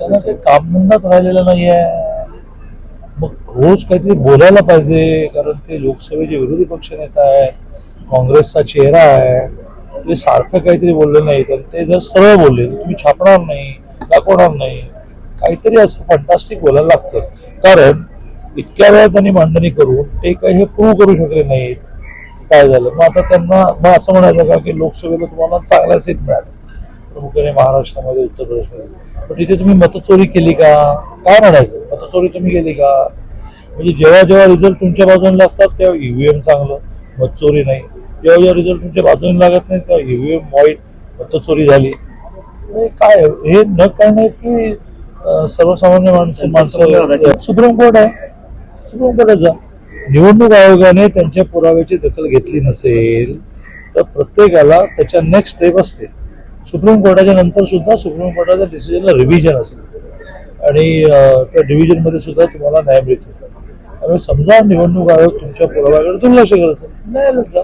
त्यांना काही कामधंदाच राहिलेला नाहीये. मग रोज काहीतरी बोलायला पाहिजे, कारण ते लोकसभेचे विरोधी पक्षनेता आहे, काँग्रेसचा चेहरा आहे. ते सारखं काहीतरी बोलले नाहीत आणि ते जर सरळ बोलले तर तुम्ही छापणार नाही, दाखवणार नाही. काहीतरी असं फंटास्टिक बोलायला लागतं, कारण इतक्या वेळा त्यांनी मांडणी करून ते काही हे प्रूव्ह करू शकले नाहीत. काय झालं मग आता त्यांना मग असं म्हणायचं का की लोकसभेला तुम्हाला चांगल्या सीट मिळाल्या प्रमुख्याने महाराष्ट्रामध्ये, उत्तर प्रदेशमध्ये, पण तिथे तुम्ही मतचोरी केली का? काय म्हणायचं, मतचोरी तुम्ही केली का? म्हणजे जेव्हा जेव्हा रिझल्ट तुमच्या बाजूने लागतात तेव्हा ईव्हीएम चांगलं, मतचोरी नाही. जेव्हा जेव्हा रिझल्ट तुमच्या बाजूने लागत नाही तेव्हा ईव्हीएम वाईट, मतचोरी झाली. काय हे न कळणे की सर्वसामान्य माणसं सुप्रीम कोर्ट आहे, सुप्रीम कोर्टाचा निवडणूक आयोगाने त्यांच्या पुराव्याची दखल घेतली नसेल तर प्रत्येकाला त्याच्या नेक्स्ट स्टेप असते. सुप्रीम कोर्टाच्या नंतर सुद्धा सुप्रीम कोर्टाच्या डिसिजनला रिव्हिजन असते आणि त्या डिव्हिजनमध्ये सुद्धा तुम्हाला न्याय मिळतो. त्यामुळे समजा निवडणूक आयोग तुमच्या पुराव्याकडे दुर्लक्ष करत असेल, न्यायालयात जा.